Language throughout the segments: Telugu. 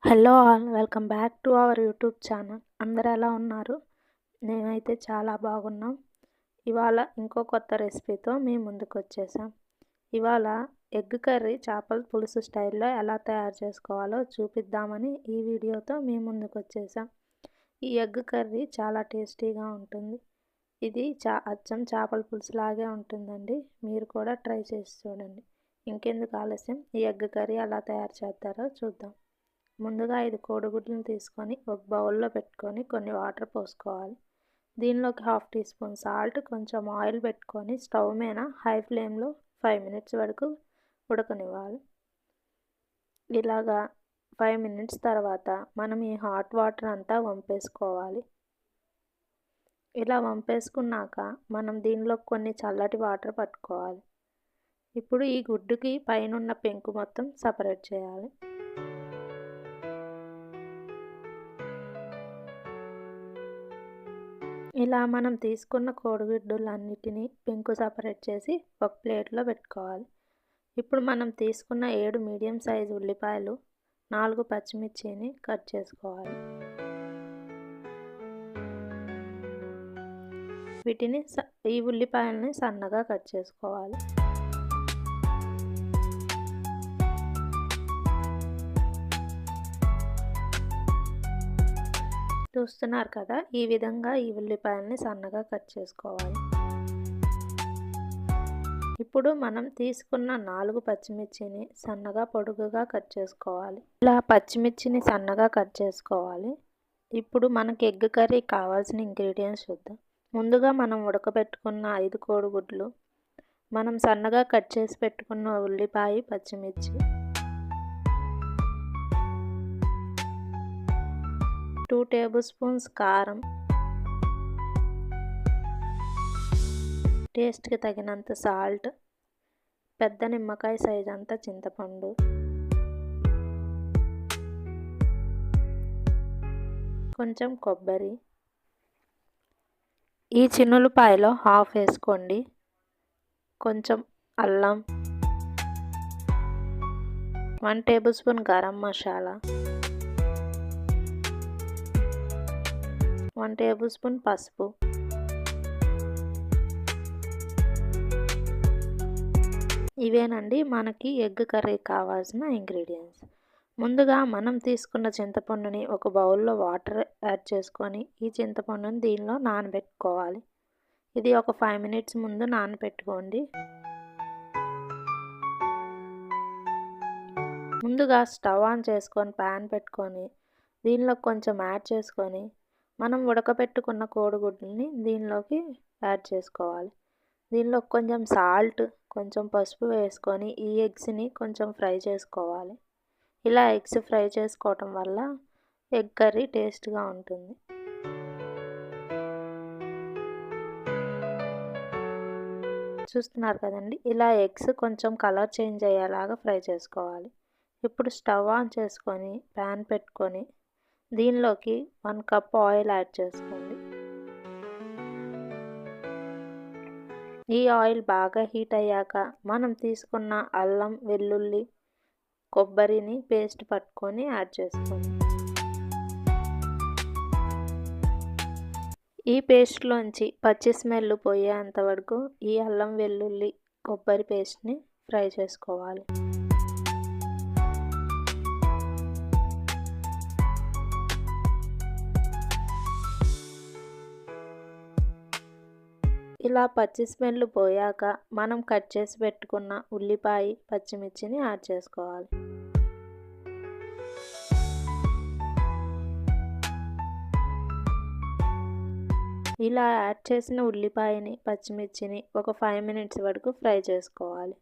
Hello all, welcome back to our YouTube channel. అందరూ ఎలా ఉన్నారు? నేనైతే చాలా బాగున్నాం. ఇవాళ ఇంకో కొత్త రెసిపీతో మీ ముందుకు వచ్చేసాం. ఇవాళ ఎగ్ కర్రీ చేపల పులుసు స్టైల్లో ఎలా తయారు చేసుకోవాలో చూపిద్దామని ఈ వీడియోతో మీ ముందుకు వచ్చేసాం. ఈ ఎగ్ కర్రీ చాలా టేస్టీగా ఉంటుంది. ఇది అచ్చం చేపల పులుసు లాగే ఉంటుందండి. మీరు కూడా ట్రై చేసి చూడండి. ఇంకెందుకు ఆలస్యం, ఈ ఎగ్ కర్రీ ఎలా తయారు చేస్తారో చూద్దాం. ముందుగా 5 కోడిగుడ్లను తీసుకొని ఒక బౌల్లో పెట్టుకొని కొన్ని వాటర్ పోసుకోవాలి. దీనిలోకి 1/2 టీ స్పూన్ సాల్ట్, కొంచెం ఆయిల్ పెట్టుకొని స్టవ్ మీద హై ఫ్లేమ్లో 5 మినిట్స్ వరకు ఉడకనివ్వాలి. ఇలాగా 5 మినిట్స్ తర్వాత మనం ఈ హాట్ వాటర్ అంతా వంపేసుకోవాలి. ఇలా వంపేసుకున్నాక మనం దీనిలో కొన్ని చల్లటి వాటర్ పట్టుకోవాలి. ఇప్పుడు ఈ గుడ్డుకి పైన ఉన్న పెంకు మొత్తం సపరేట్ చేయాలి. ఇలా మనం తీసుకున్న కోడిగుడ్డులన్నిటినీ పెంకు సపరేట్ చేసి ఒక ప్లేట్లో పెట్టుకోవాలి. ఇప్పుడు మనం తీసుకున్న 7 మీడియం సైజు ఉల్లిపాయలు, 4 పచ్చిమిర్చిని కట్ చేసుకోవాలి. ఈ ఉల్లిపాయలని సన్నగా కట్ చేసుకోవాలి. చూస్తున్నారు కదా, ఈ విధంగా ఈ ఉల్లిపాయలని సన్నగా కట్ చేసుకోవాలి. ఇప్పుడు మనం తీసుకున్న 4 పచ్చిమిర్చిని సన్నగా పొడుగుగా కట్ చేసుకోవాలి. ఇలా పచ్చిమిర్చిని సన్నగా కట్ చేసుకోవాలి. ఇప్పుడు మనకి ఎగ్ కర్రీ కావాల్సిన ఇంగ్రీడియంట్స్ చూద్దాం. ముందుగా మనం ఉడకబెట్టుకున్న 5 కోడిగుడ్లు, మనం సన్నగా కట్ చేసి పెట్టుకున్న ఉల్లిపాయ, పచ్చిమిర్చి, 2 టేబుల్ స్పూన్స్ కారం, టేస్ట్కి తగినంత సాల్ట్, పెద్ద నిమ్మకాయ సైజ్ అంత చింతపండు, కొంచెం కొబ్బరి, ఈ చిన్నులపాయలో 1/2 వేసుకోండి, కొంచెం అల్లం, 1 table spoon garam masala, 1 table spoon పసుపు, ఇవేనండి మనకి ఎగ్ కర్రీ కావాల్సిన ఇంగ్రీడియంట్స్. ముందుగా మనం తీసుకున్న చింతపండుని ఒక బౌల్లో వాటర్ యాడ్ చేసుకొని ఈ చింతపండుని దీనిలో నానబెట్టుకోవాలి. ఇది ఒక 5 మినిట్స్ ముందు నానబెట్టుకోండి. ముందుగా స్టవ్ ఆన్ చేసుకొని ప్యాన్ పెట్టుకొని దీనిలో కొంచెం యాడ్ చేసుకొని మనం ఉడకబెట్టుకున్న కోడిగుడ్లని దీనిలోకి యాడ్ చేసుకోవాలి. దీనిలో కొంచెం సాల్ట్, కొంచెం పసుపు వేసుకొని ఈ ఎగ్స్ని కొంచెం ఫ్రై చేసుకోవాలి. ఇలా ఎగ్స్ ఫ్రై చేసుకోవటం వల్ల ఎగ్ కర్రీ టేస్ట్గా ఉంటుంది. చూస్తున్నారు కదండి, ఇలా ఎగ్స్ కొంచెం కలర్ చేంజ్ అయ్యేలాగా ఫ్రై చేసుకోవాలి. ఇప్పుడు స్టవ్ ఆన్ చేసుకొని ప్యాన్ పెట్టుకొని దీనిలోకి 1 కప్ ఆయిల్ యాడ్ చేసుకోండి. ఈ ఆయిల్ బాగా హీట్ అయ్యాక మనం తీసుకున్న అల్లం, వెల్లుల్లి, కొబ్బరిని పేస్ట్ పట్టుకొని యాడ్ చేసుకోండి. ఈ పేస్ట్లోంచి పచ్చి స్మెల్ పోయేంత వరకు ఈ అల్లం, వెల్లుల్లి, కొబ్బరి పేస్ట్ని ఫ్రై చేసుకోవాలి. ఇలా పచ్చి స్మెల్ పోయాక మనం కట్ చేసి పెట్టుకున్న ఉల్లిపాయ, పచ్చిమిర్చిని యాడ్ చేసుకోవాలి. ఇలా యాడ్ చేసిన ఉల్లిపాయని, పచ్చిమిర్చిని ఒక 5 మినిట్స్ వరకు ఫ్రై చేసుకోవాలి.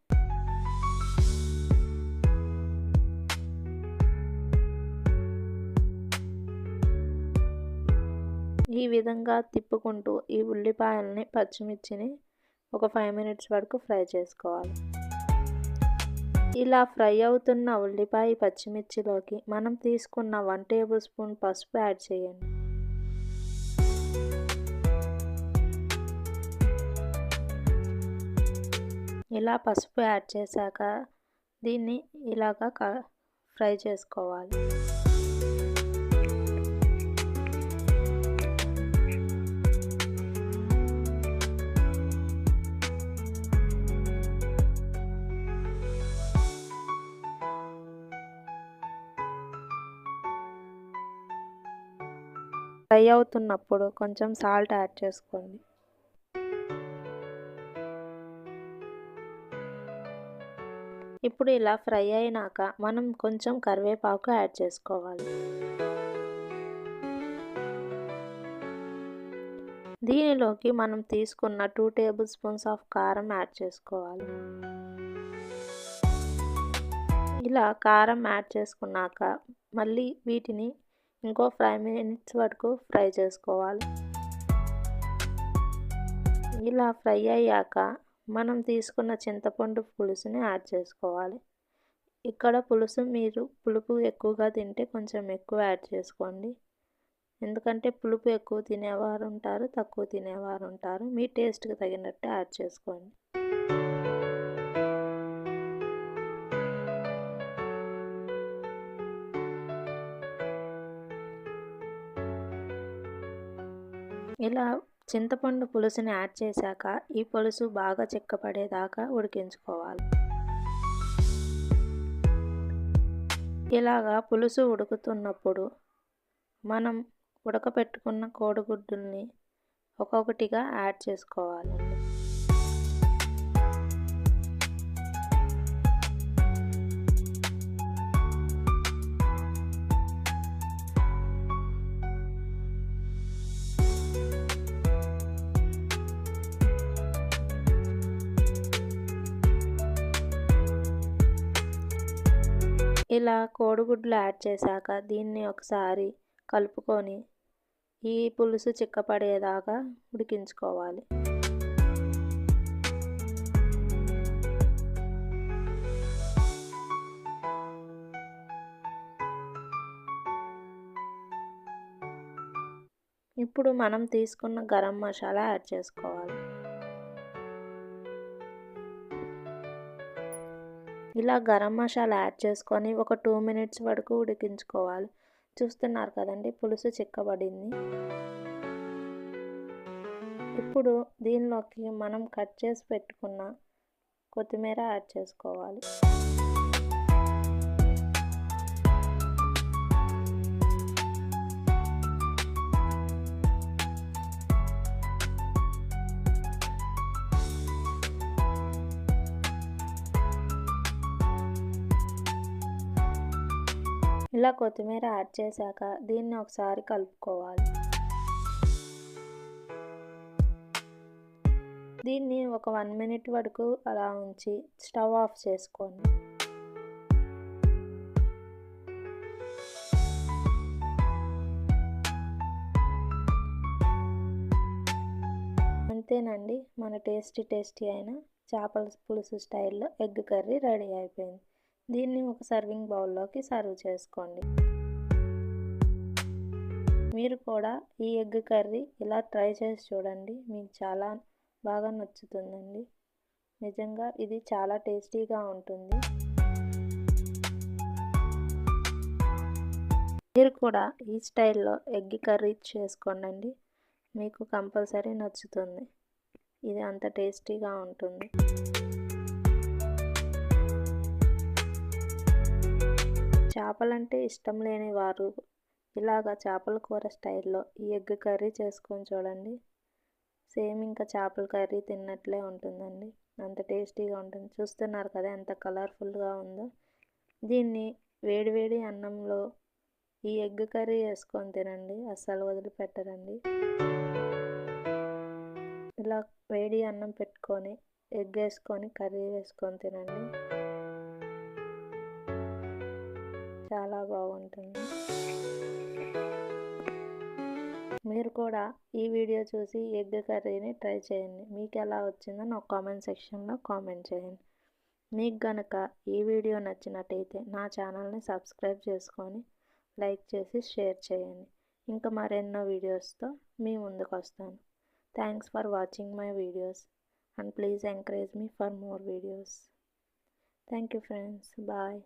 ఈ విధంగా తిప్పుకుంటూ ఈ ఉల్లిపాయలని, పచ్చిమిర్చిని ఒక 5 మినిట్స్ వరకు ఫ్రై చేసుకోవాలి. ఇలా ఫ్రై అవుతున్న ఉల్లిపాయ, పచ్చిమిర్చిలోకి మనం తీసుకున్న 1 టేబుల్ స్పూన్ పసుపు యాడ్ చేయండి. ఇలా పసుపు యాడ్ చేశాక దీన్ని ఇలాగా ఫ్రై చేసుకోవాలి. ఫ్రై అవుతున్నప్పుడు కొంచెం సాల్ట్ యాడ్ చేసుకోండి. ఇప్పుడు ఇలా ఫ్రై అయినాక మనం కొంచెం కరివేపాకు యాడ్ చేసుకోవాలి. దీనిలోకి మనం తీసుకున్న 2 టేబుల్ స్పూన్స్ ఆఫ్ కారం యాడ్ చేసుకోవాలి. ఇలా కారం యాడ్ చేసుకున్నాక మళ్ళీ వీటిని ఇంకో 5 మినిట్స్ వరకు ఫ్రై చేసుకోవాలి. ఇలా ఫ్రై అయ్యాక మనం తీసుకున్న చింతపండు పులుసుని యాడ్ చేసుకోవాలి. ఇక్కడ పులుసు మీరు పులుపు ఎక్కువగా తింటే కొంచెం ఎక్కువ యాడ్ చేసుకోండి. ఎందుకంటే పులుపు ఎక్కువ తినేవారు ఉంటారు, తక్కువ తినేవారు ఉంటారు. మీ టేస్ట్కి తగినట్టు యాడ్ చేసుకోండి. ఇలా చింతపండు పులుసుని యాడ్ చేశాక ఈ పులుసు బాగా చిక్కపడేదాకా ఉడికించుకోవాలి. ఇలాగా పులుసు ఉడుకుతున్నప్పుడు మనం ఉడకపెట్టుకున్న కోడిగుడ్డుల్ని ఒక్కొక్కటిగా యాడ్ చేసుకోవాలండి. ఇలా కోడిగుడ్లు యాడ్ చేశాక దీన్ని ఒకసారి కలుపుకొని ఈ పులుసు చిక్కపడేదాకా ఉడికించుకోవాలి. ఇప్పుడు మనం తీసుకున్న గరం మసాలా యాడ్ చేసుకోవాలి. ఇలా గరం మసాలా యాడ్ చేసుకొని ఒక 2 మినిట్స్ వరకు ఉడికించుకోవాలి. చూస్తున్నారు కదండి, పులుసు చిక్కబడింది. ఇప్పుడు దీనిలోకి మనం కట్ చేసి పెట్టుకున్న కొత్తిమీర యాడ్ చేసుకోవాలి. ఇలా కొత్తిమీర యాడ్ చేశాక దీన్ని ఒకసారి కలుపుకోవాలి. దీన్ని ఒక 1 మినిట్ వరకు అలా ఉంచి స్టవ్ ఆఫ్ చేసుకోండి. అంతేనండి, మన టేస్టీ అయిన చేపల పులుసు స్టైల్లో ఎగ్ కర్రీ రెడీ అయిపోయింది. దీన్ని ఒక సర్వింగ్ బౌల్లోకి సర్వ్ చేసుకోండి. మీరు కూడా ఈ ఎగ్ కర్రీ ఇలా ట్రై చేసి చూడండి, మీకు చాలా బాగా నచ్చుతుందండి. నిజంగా ఇది చాలా టేస్టీగా ఉంటుంది. మీరు కూడా ఈ స్టైల్లో ఎగ్ కర్రీ చేసుకోండి, మీకు కంపల్సరీ నచ్చుతుంది. ఇది అంత టేస్టీగా ఉంటుంది. చేపలంటే ఇష్టం లేని వారు ఇలాగా చేపల కూర స్టైల్లో ఈ ఎగ్ కర్రీ చేసుకొని చూడండి. సేమ్ ఇంకా చేపల కర్రీ తిన్నట్లే ఉంటుందండి, అంత టేస్టీగా ఉంటుంది. చూస్తున్నారు కదా ఎంత కలర్ఫుల్గా ఉందో. దీన్ని వేడివేడి అన్నంలో ఈ ఎగ్ కర్రీ వేసుకొని తినండి, అస్సలు వదిలిపెట్టరండి. ఇలా వేడి అన్నం పెట్టుకొని ఎగ్ వేసుకొని కర్రీ వేసుకొని తినండి, చాలా బాగుంటుంది. మీరు కూడా ఈ వీడియో చూసి ఎగ్ కర్రీని ట్రై చేయండి. మీకు ఎలా వచ్చిందో నాకు కామెంట్ సెక్షన్లో కామెంట్ చేయండి. మీకు కనుక ఈ వీడియో నచ్చినట్టయితే నా ఛానల్ని సబ్స్క్రైబ్ చేసుకొని లైక్ చేసి షేర్ చేయండి. ఇంకా మరెన్నో వీడియోస్తో మీ ముందుకు వస్తాను. Thanks for watching my videos and please encourage me for more videos. Thank you friends. Bye.